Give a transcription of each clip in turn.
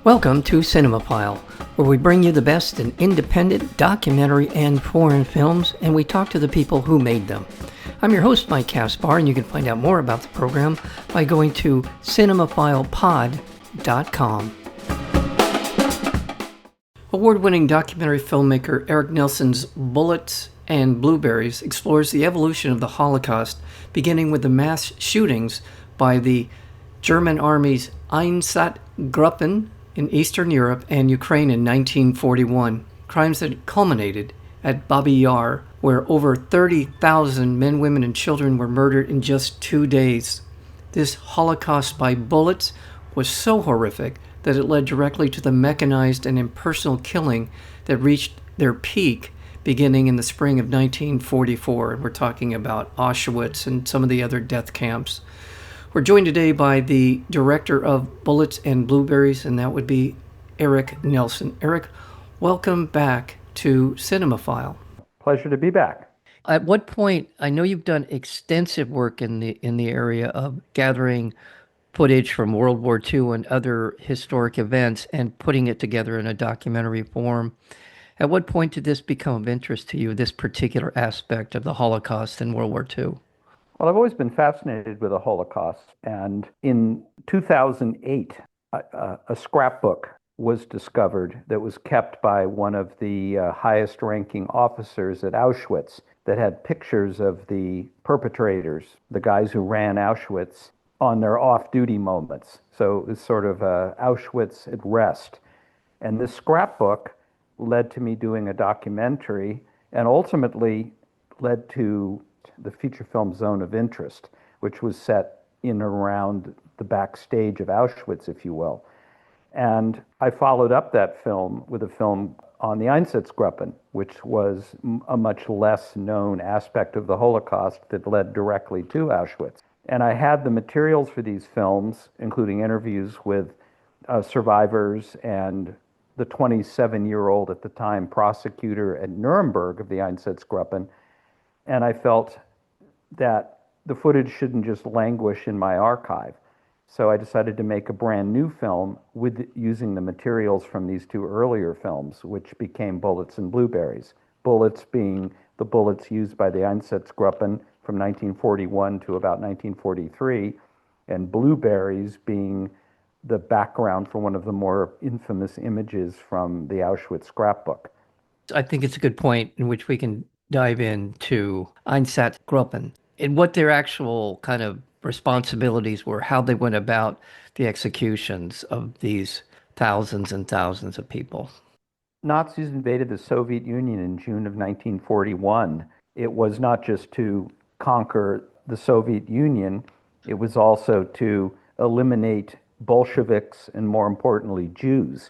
Welcome to Cinemophile, where we bring you the best in independent, documentary, and foreign films, and we talk to the people who made them. I'm your host, Mike Caspar, and you can find out more about the program by going to cinemophilepod.com. Award-winning documentary filmmaker Erik Nelson's Bullets and Blueberries explores the evolution of the Holocaust, beginning with the mass shootings by the German Army's Einsatzgruppen in Eastern Europe and Ukraine in 1941, crimes that culminated at Babi Yar, where over 30,000 men, women, and children were murdered in just 2 days. This Holocaust by bullets was so horrific that it led directly to the mechanized and impersonal killing that reached their peak beginning in the spring of 1944. And we're talking about Auschwitz and some of the other death camps. We're joined today by the director of Bullets and Blueberries, and that would be Erik Nelson. Erik, welcome back to Cinemophile. Pleasure to be back. At what point, I know you've done extensive work in the area of gathering footage from World War II and other historic events and putting it together in a documentary form. At what point did this become of interest to you, this particular aspect of the Holocaust in World War II? Well, I've always been fascinated with the Holocaust. And in 2008, a scrapbook was discovered that was kept by one of the highest ranking officers at Auschwitz that had pictures of the perpetrators, the guys who ran Auschwitz, on their off-duty moments. So it was sort of Auschwitz at rest. And this scrapbook led to me doing a documentary and ultimately led to the feature film Zone of Interest, which was set in and around the backstage of Auschwitz, if you will. And I followed up that film with a film on the Einsatzgruppen, which was a much less known aspect of the Holocaust that led directly to Auschwitz. And I had the materials for these films, including interviews with survivors and the 27-year-old at the time prosecutor at Nuremberg of the Einsatzgruppen. And I felt that the footage shouldn't just languish in my archive. So I decided to make a brand new film with using the materials from these two earlier films, which became Bullets and Blueberries. Bullets being the bullets used by the Einsatzgruppen from 1941 to about 1943, and Blueberries being the background for one of the more infamous images from the Auschwitz scrapbook. I think it's a good point in which we can dive into Einsatzgruppen and what their actual kind of responsibilities were, how they went about the executions of these thousands and thousands of people. Nazis invaded the Soviet Union in June of 1941. It was not just to conquer the Soviet Union, it was also to eliminate Bolsheviks and, more importantly, Jews.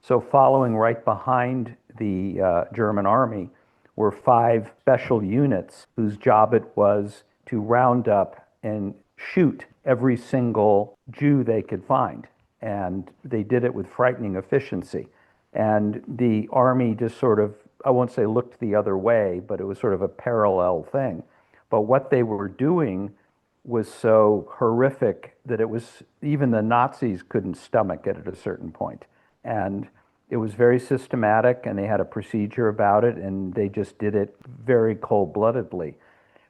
So following right behind the German army were 5 special units whose job it was to round up and shoot every single Jew they could find. And they did it with frightening efficiency. And the army just sort of, I won't say looked the other way, but it was sort of a parallel thing. But what they were doing was so horrific that it was, even the Nazis couldn't stomach it at a certain point. And it was very systematic, and they had a procedure about it, and they just did it very cold-bloodedly.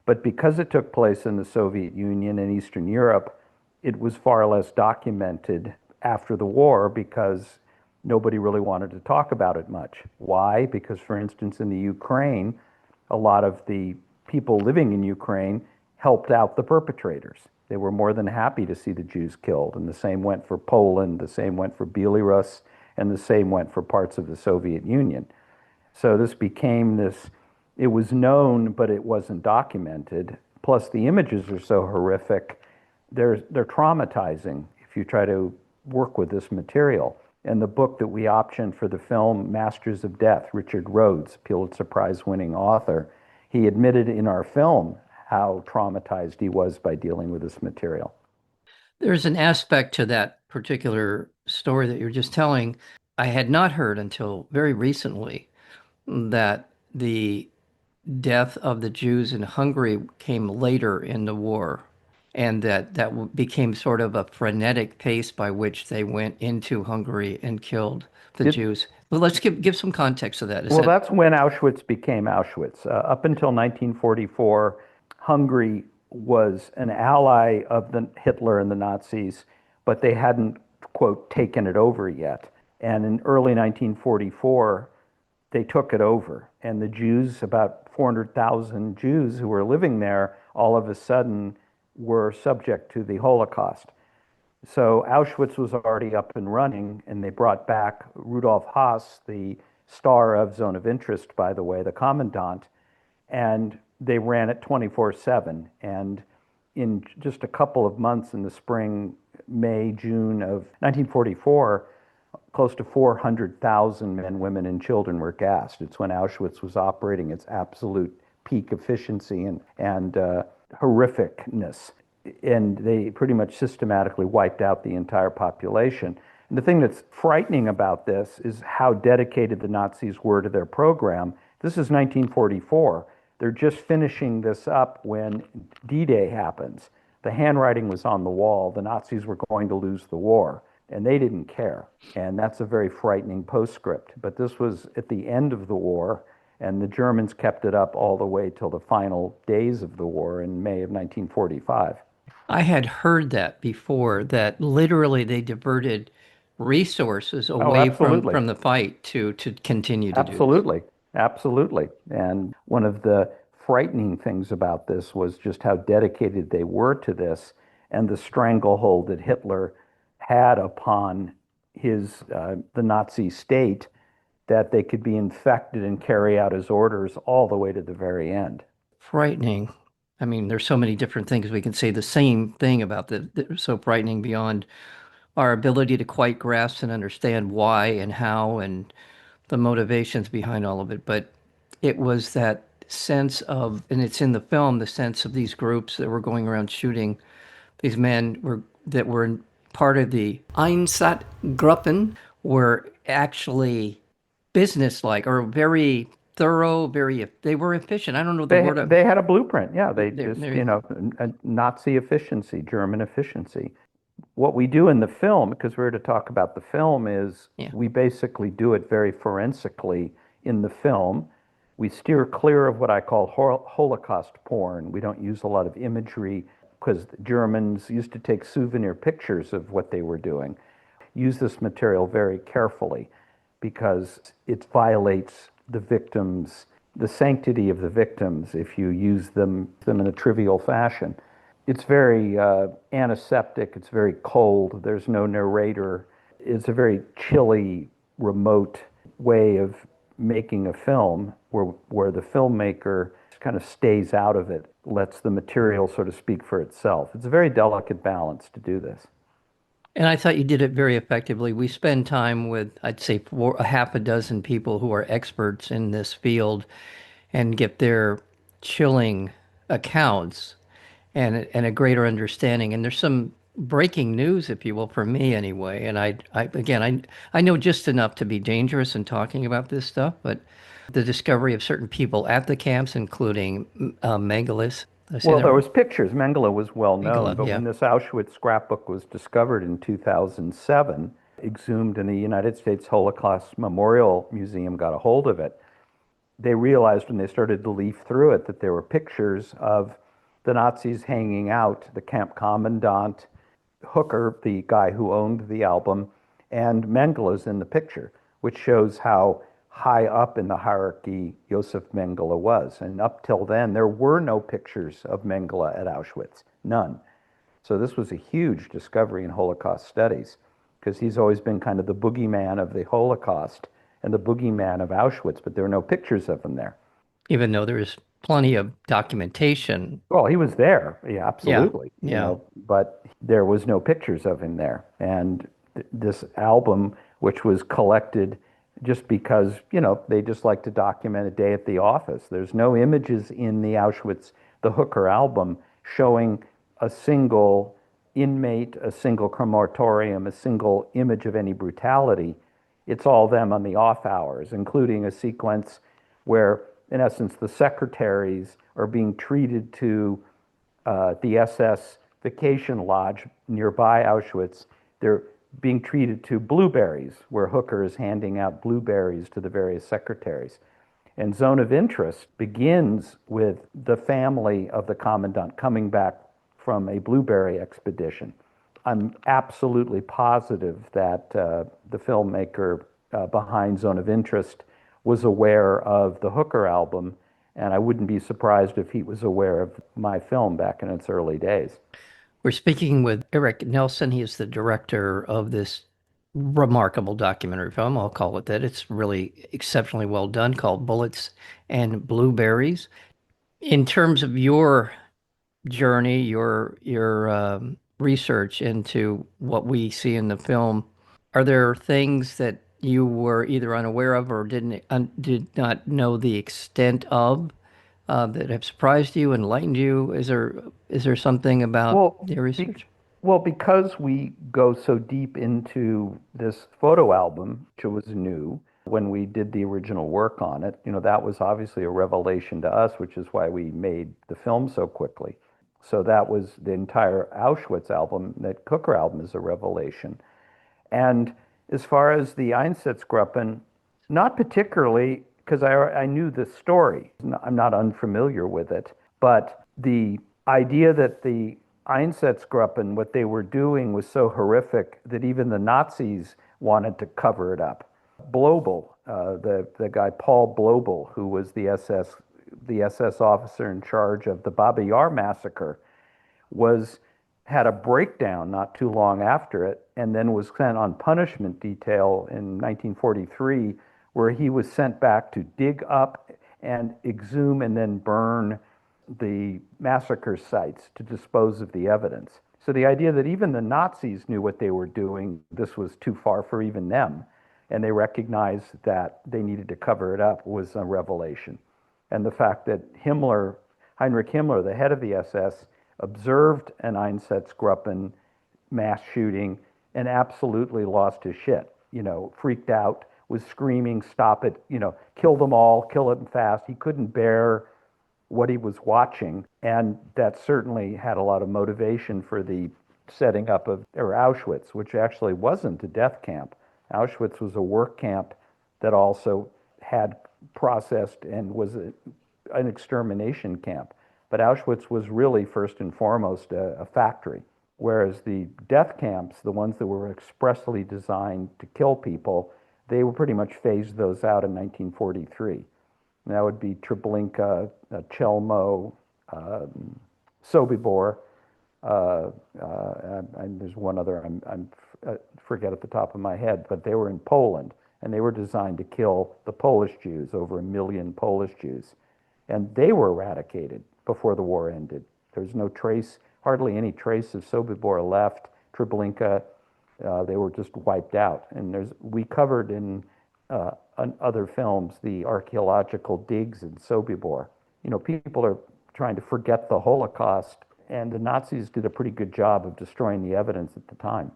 But because it took place in the Soviet Union and Eastern Europe, it was far less documented after the war because nobody really wanted to talk about it much. Why? Because, for instance, in the Ukraine, a lot of the people living in Ukraine helped out the perpetrators. They were more than happy to see the Jews killed, and the same went for Poland, the same went for Belarus, and the same went for parts of the Soviet Union. So this became this, it was known, but it wasn't documented. Plus the images are so horrific, they're traumatizing if you try to work with this material. And the book that we optioned for the film, Masters of Death, Richard Rhodes, Pulitzer Prize winning author, he admitted in our film how traumatized he was by dealing with this material. There's an aspect to that particular story that you're just telling I had not heard until very recently, that the death of the Jews in Hungary came later in the war. and that became sort of a frenetic pace by which they went into Hungary and killed the It, Jews. But let's give some context to that. Is well, that that's when Auschwitz became Auschwitz. Up until 1944, Hungary was an ally of the Hitler and the Nazis, but they hadn't, quote, taken it over yet. And in early 1944, they took it over. And the Jews, about 400,000 Jews who were living there, all of a sudden were subject to the Holocaust. So Auschwitz was already up and running, and they brought back Rudolf Haas, the star of Zone of Interest, by the way, the commandant, and they ran it 24/7. And in just a couple of months in the spring, May, June of 1944, close to 400,000 men, women, and children were gassed. It's when Auschwitz was operating its absolute peak efficiency and horrificness. And they pretty much systematically wiped out the entire population. And the thing that's frightening about this is how dedicated the Nazis were to their program. This is 1944. They're just finishing this up when D-Day happens. The handwriting was on the wall. The Nazis were going to lose the war, and they didn't care. And that's a very frightening postscript. But this was at the end of the war, and the Germans kept it up all the way till the final days of the war in May of 1945. I had heard that before, that literally they diverted resources Oh, away absolutely. from the fight to continue to do this. Absolutely. Absolutely. And one of the frightening things about this was just how dedicated they were to this and the stranglehold that Hitler had upon the Nazi state, that they could be infected and carry out his orders all the way to the very end. Frightening. I mean, there's so many different things we can say the same thing about that are so frightening beyond our ability to quite grasp and understand why and how and the motivations behind all of it. But it was that sense of, and it's in the film, the sense of these groups that were going around shooting these men that were part of the Einsatzgruppen were actually businesslike or very thorough, they were efficient. I don't know the They word of, they had a blueprint. Yeah, they just, they're Nazi efficiency, German efficiency. What we do in the film, because we're to talk about the film, is yeah. we basically do it very forensically in the film. We steer clear of what I call Holocaust porn. We don't use a lot of imagery because the Germans used to take souvenir pictures of what they were doing. Use this material very carefully because it violates the sanctity of the victims if you use them in a trivial fashion. It's very antiseptic. It's very cold. There's no narrator. It's a very chilly, remote way of making a film where the filmmaker kind of stays out of it, lets the material sort of speak for itself. It's a very delicate balance to do this. And I thought you did it very effectively. We spend time with, I'd say, a half a dozen people who are experts in this field and get their chilling accounts and a greater understanding. And there's some breaking news, if you will, for me anyway. And I know just enough to be dangerous in talking about this stuff, but the discovery of certain people at the camps, including Megalis. Did I say Well, that there right? was pictures. Mengele was well known, Megala, but yeah. when this Auschwitz scrapbook was discovered in 2007, exhumed and the United States Holocaust Memorial Museum got a hold of it, they realized when they started to leaf through it that there were pictures of the Nazis hanging out, the camp commandant, Hooker, the guy who owned the album, and Mengele's in the picture, which shows how high up in the hierarchy Josef Mengele was. And up till then, there were no pictures of Mengele at Auschwitz, none. So this was a huge discovery in Holocaust studies because he's always been kind of the boogeyman of the Holocaust and the boogeyman of Auschwitz, but there are no pictures of him there. Even though there is plenty of documentation. Well, he was there, yeah, Yeah, absolutely, yeah. but there was no pictures of him there. And this album, which was collected just because, they just like to document a day at the office. There's no images in the Auschwitz, the Hooker album, showing a single inmate, a single crematorium, a single image of any brutality. It's all them on the off hours, including a sequence where, in essence, the secretaries are being treated to the SS vacation lodge nearby Auschwitz. They're being treated to blueberries, where Hooker is handing out blueberries to the various secretaries. And Zone of Interest begins with the family of the commandant coming back from a blueberry expedition. I'm absolutely positive that the filmmaker behind Zone of Interest was aware of the Hooker album, and I wouldn't be surprised if he was aware of my film back in its early days. We're speaking with Erik Nelson. He is the director of this remarkable documentary film. I'll call it that. It's really exceptionally well done, called Bullets and Blueberries. In terms of your journey, your research into what we see in the film, are there things that you were either unaware of or did not know the extent of that have surprised you, enlightened you? Is there something about Well, your be, research? well, because we go so deep into this photo album, which was new when we did the original work on it, that was obviously a revelation to us, which is why we made the film so quickly. So that was the entire Auschwitz album. That Cooker album is a revelation. And as far as the Einsatzgruppen, not particularly, because I knew the story. I'm not unfamiliar with it. But the idea that the Einsatzgruppen, what they were doing was so horrific that even the Nazis wanted to cover it up. Blobel, the guy Paul Blobel, who was the SS officer in charge of the Babi Yar massacre, was had a breakdown not too long after it, and then was sent on punishment detail in 1943, where he was sent back to dig up and exhume and then burn the massacre sites to dispose of the evidence. So the idea that even the Nazis knew what they were doing, this was too far for even them, and they recognized that they needed to cover it up, was a revelation. And the fact that Heinrich Himmler, the head of the SS, observed an Einsatzgruppen mass shooting and absolutely lost his shit, freaked out, was screaming, stop it, kill them all, kill them fast. He couldn't bear what he was watching. And that certainly had a lot of motivation for the setting up of Auschwitz, which actually wasn't a death camp. Auschwitz was a work camp that also had processed and was an extermination camp. But Auschwitz was really first and foremost a factory, whereas the death camps, the ones that were expressly designed to kill people, they were pretty much phased those out in 1943. And that would be Treblinka, Chelmo, Sobibor, and there's one other I forget at the top of my head, but they were in Poland, and they were designed to kill the Polish Jews, over 1 million Polish Jews. And they were eradicated before the war ended. There's no trace, hardly any trace of Sobibor left. Treblinka, they were just wiped out. And we covered in other films the archaeological digs in Sobibor. People are trying to forget the Holocaust, and the Nazis did a pretty good job of destroying the evidence at the time.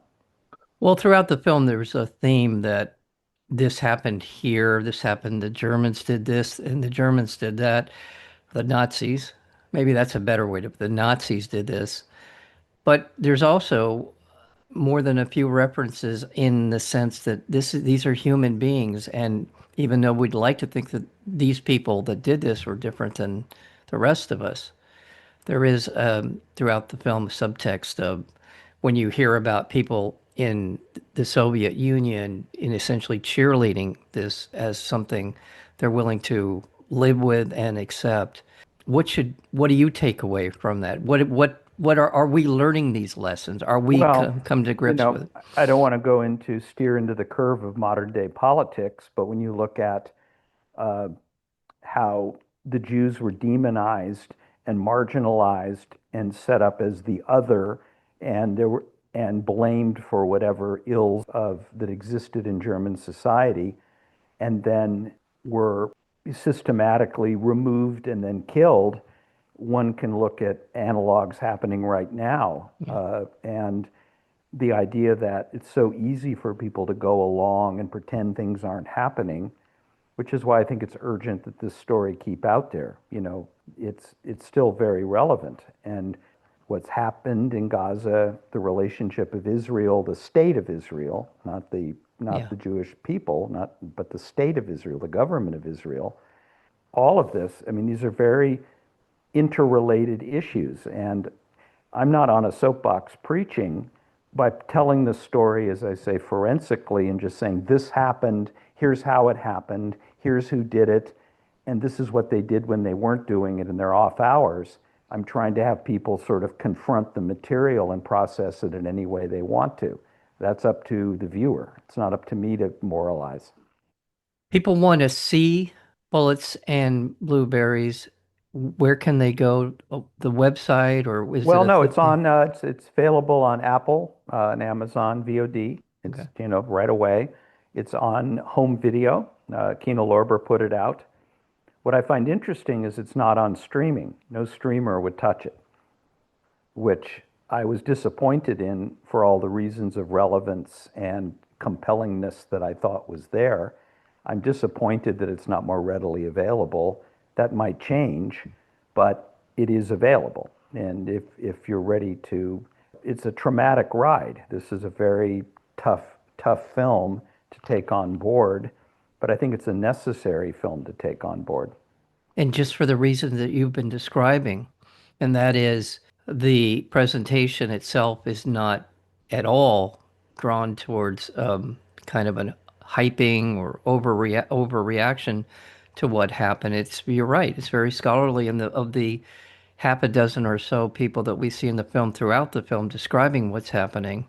Well, throughout the film, there's a theme that this happened here, this happened, the Germans did this, and the Germans did that. The Nazis, maybe that's a better way to put it, the Nazis did this. But there's also more than a few references in the sense that these are human beings, and even though we'd like to think that these people that did this were different than the rest of us, there is throughout the film subtext of when you hear about people in the Soviet Union in essentially cheerleading this as something they're willing to live with and accept. What do you take away from that? What are we learning these lessons? Are we Well, come to grips with it? I don't want to steer into the curve of modern day politics, but when you look at uh, how the Jews were demonized and marginalized and set up as the other, and blamed for whatever ills that existed in German society, and then were systematically removed and then killed. One can look at analogs happening right now, and the idea that it's so easy for people to go along and pretend things aren't happening, which is why I think it's urgent that this story keep out there. It's still very relevant. And what's happened in Gaza, the relationship of Israel, the state of Israel, not Yeah. the Jewish people, not but the state of Israel, the government of Israel. All of this, I mean, these are very interrelated issues, and I'm not on a soapbox preaching by telling the story, as I say, forensically, and just saying this happened, here's how it happened, here's who did it, and this is what they did when they weren't doing it in their off hours. I'm trying to have people sort of confront the material and process it in any way they want to. That's up to the viewer. It's not up to me to moralize. People want to see Bullets and Blueberries. Where can they go? Oh, the website, or is it Well, a no, thing? it's on. It's available on Apple and Amazon VOD. Okay. It's right away. It's on home video. Kino Lorber put it out. What I find interesting is it's not on streaming. No streamer would touch it, which I was disappointed in for all the reasons of relevance and compellingness that I thought was there. I'm disappointed that it's not more readily available. That might change, but it is available. And if you're ready to, it's a traumatic ride. This is a very tough film to take on board, but I think it's a necessary film to take on board. And just for the reason that you've been describing, and that is the presentation itself is not at all drawn towards kind of a hyping or overreaction to what happened. You're right. It's very scholarly, and of the half a dozen or so people that we see in the film throughout the film describing what's happening,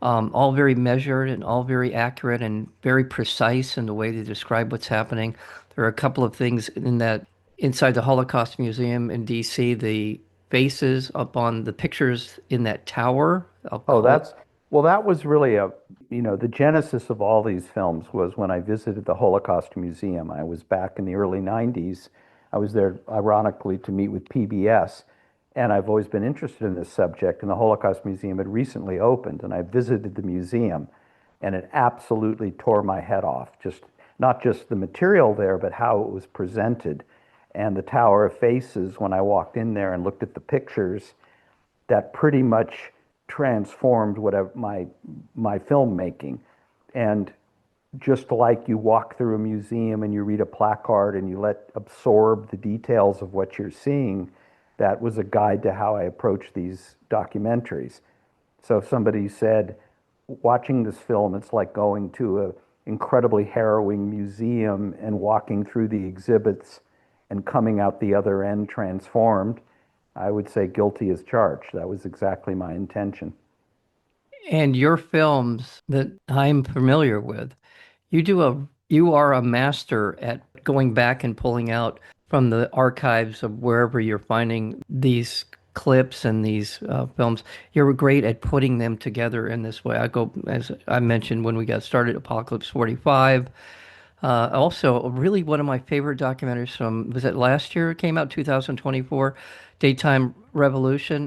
all very measured and all very accurate and very precise in the way they describe what's happening. There are a couple of things in that inside the Holocaust Museum in DC, the faces up on the pictures in that tower. I'll Oh, call it. that was really the genesis of all these films was when I visited the Holocaust Museum. I was back in the early 90s. I was there, ironically, to meet with PBS, and I've always been interested in this subject, and the Holocaust Museum had recently opened, and I visited the museum, and it absolutely tore my head off. Just not just the material there, but how it was presented. And the Tower of Faces, when I walked in there and looked at the pictures, that pretty much transformed whatever my filmmaking. And just like you walk through a museum and you read a placard and you let absorb the details of what you're seeing, that was a guide to how I approach these documentaries. So if somebody said, watching this film, it's like going to an incredibly harrowing museum and walking through the exhibits and coming out the other end transformed, I would say guilty as charged. That was exactly my intention. And your films that I'm familiar with, you are a master at going back and pulling out from the archives of wherever you're finding these clips and these films. You're great at putting them together in this way. I go, as I mentioned when we got started, Apocalypse 45. Also, really one of my favorite documentaries from, was it last year? It came out 2024, Daytime Revolution.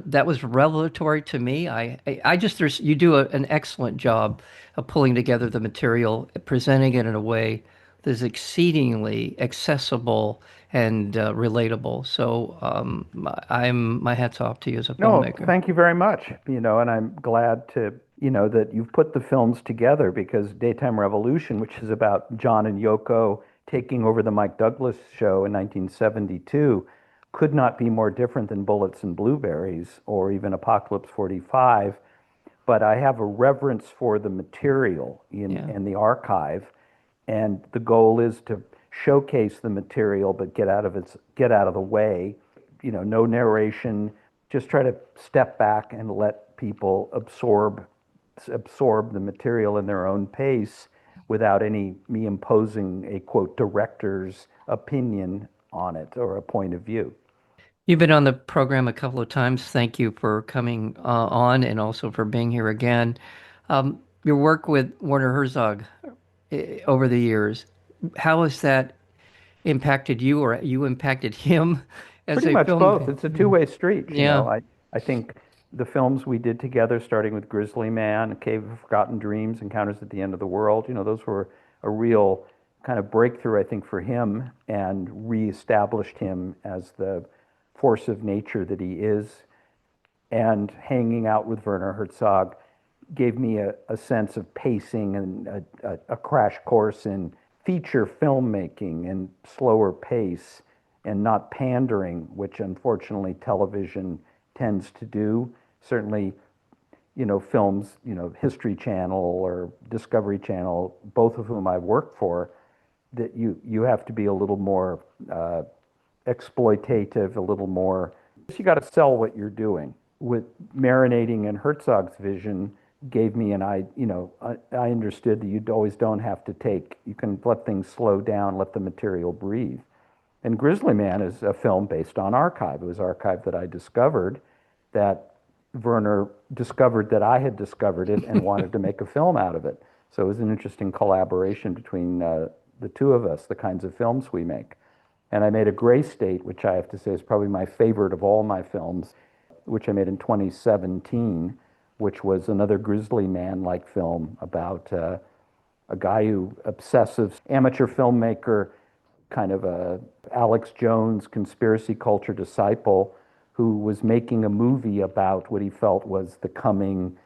That was revelatory to me. I just, you do an excellent job of pulling together the material, presenting it in a way that is exceedingly accessible and relatable. So my hat's off to you as a No, filmmaker. thank you very much. And I'm glad to, that you've put the films together because Daytime Revolution, which is about John and Yoko taking over the Mike Douglas show in 1972, could not be more different than Bullets and Blueberries or even Apocalypse 45. But I have a reverence for the material Yeah. in the archive, and the goal is to showcase the material, but get out of the way. No narration. Just try to step back and let people absorb the material in their own pace without any me imposing a quote director's opinion on it or a point of view. You've been on the program a couple of times. Thank you for coming on and also for being here again. Your work with Werner Herzog over the years, how has that impacted you or you impacted him as Pretty a much both. film? It's a two-way street, Yeah. I think the films we did together, starting with Grizzly Man, Cave of Forgotten Dreams, Encounters at the End of the World, those were a real kind of breakthrough, I think, for him and reestablished him as the force of nature that he is. And hanging out with Werner Herzog gave me a sense of pacing and a crash course in feature filmmaking and slower pace and not pandering, which unfortunately television tends to do. Certainly, films, History Channel or Discovery Channel, both of whom I've worked for, that you have to be a little more exploitative, a little more. You got to sell what you're doing. With marinating in Herzog's vision, gave me I understood that you always don't have to take. You can let things slow down, let the material breathe. And Grizzly Man is a film based on archive. It was archive that I discovered, that Werner discovered that I had discovered it and wanted to make a film out of it. So it was an interesting collaboration between the two of us, the kinds of films we make. And I made a Gray State, which I have to say is probably my favorite of all my films, which I made in 2017, which was another Grizzly Man-like film about a guy who, obsessive amateur filmmaker, kind of a Alex Jones conspiracy culture disciple, who was making a movie about what he felt was the coming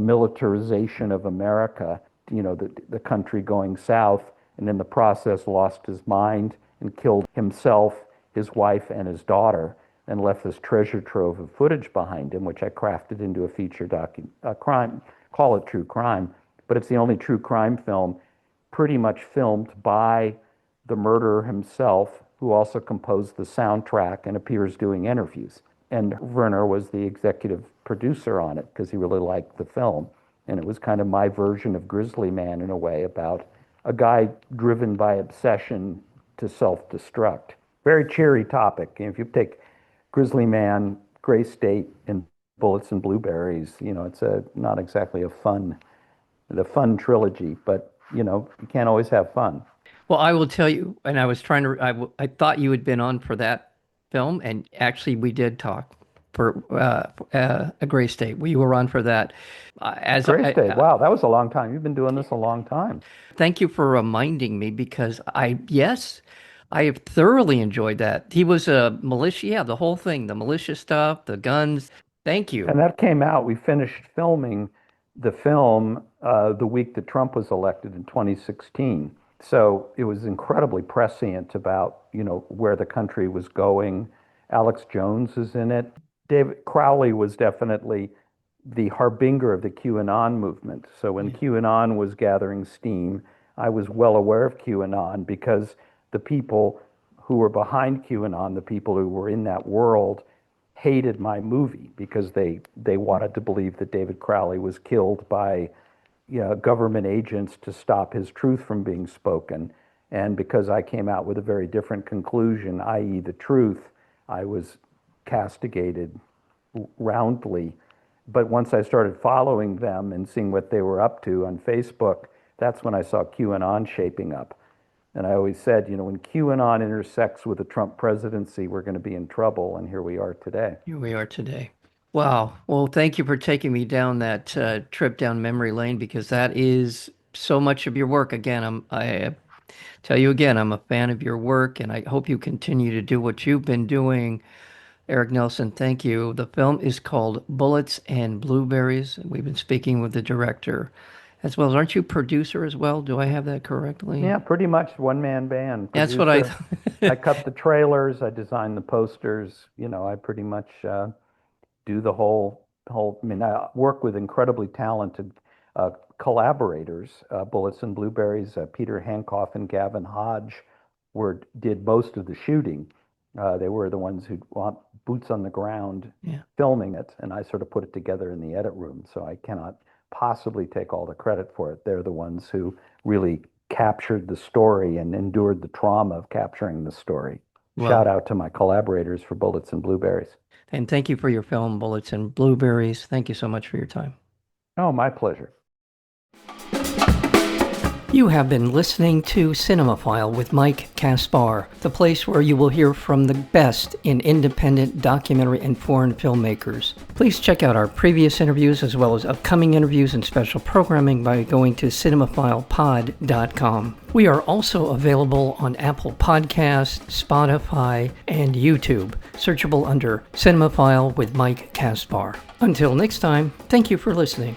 militarization of America, the country going south, and in the process lost his mind and killed himself, his wife, and his daughter, and left this treasure trove of footage behind him, which I crafted into a feature crime, call it true crime, but it's the only true crime film pretty much filmed by the murderer himself, who also composed the soundtrack and appears doing interviews. And Werner was the executive producer on it because he really liked the film. And it was kind of my version of Grizzly Man in a way, about a guy driven by obsession to self-destruct. Very cheery topic. If you take Grizzly Man, Gray State, and Bullets and Blueberries, it's not exactly the fun trilogy, but you can't always have fun. Well, I will tell you, and I was trying to, I thought you had been on for that film, and actually we did talk for a Gray State. We were on for that. Gray State, wow, that was a long time. You've been doing this a long time. Thank you for reminding me, because yes, I have thoroughly enjoyed that. He was a militia, yeah, the whole thing, the militia stuff, the guns. Thank you. And that came out, we finished filming the film the week that Trump was elected in 2016. So it was incredibly prescient about, where the country was going. Alex Jones is in it. David Crowley was definitely the harbinger of the QAnon movement. So when QAnon was gathering steam, I was well aware of QAnon because the people who were behind QAnon, the people who were in that world, hated my movie because they wanted to believe that David Crowley was killed by government agents to stop his truth from being spoken. And because I came out with a very different conclusion, i.e. the truth, I was castigated roundly. But once I started following them and seeing what they were up to on Facebook, that's when I saw QAnon shaping up. And I always said, when QAnon intersects with the Trump presidency, we're going to be in trouble. And here we are today. Here we are today. Wow. Well, thank you for taking me down that trip down memory lane, because that is so much of your work. Again, I tell you again, I'm a fan of your work, and I hope you continue to do what you've been doing. Erik Nelson, thank you. The film is called Bullets and Blueberries, and we've been speaking with the director as well. Aren't you producer as well? Do I have that correctly? Yeah, pretty much one-man band. That's what I I cut the trailers, I designed the posters, I pretty much do the whole. I mean, I work with incredibly talented collaborators. Bullets and Blueberries, Peter Hancock and Gavin Hodge did most of the shooting. They were the ones who want boots on the ground filming it, and I sort of put it together in the edit room. So I cannot possibly take all the credit for it. They're the ones who really captured the story and endured the trauma of capturing the story. Well, shout out to my collaborators for Bullets and Blueberries. And thank you for your film, Bullets and Blueberries. Thank you so much for your time. Oh, my pleasure. You have been listening to Cinemaphile with Mike Kaspar, the place where you will hear from the best in independent documentary and foreign filmmakers. Please check out our previous interviews as well as upcoming interviews and special programming by going to cinemaphilepod.com. We are also available on Apple Podcasts, Spotify, and YouTube, searchable under Cinemaphile with Mike Kaspar. Until next time, thank you for listening.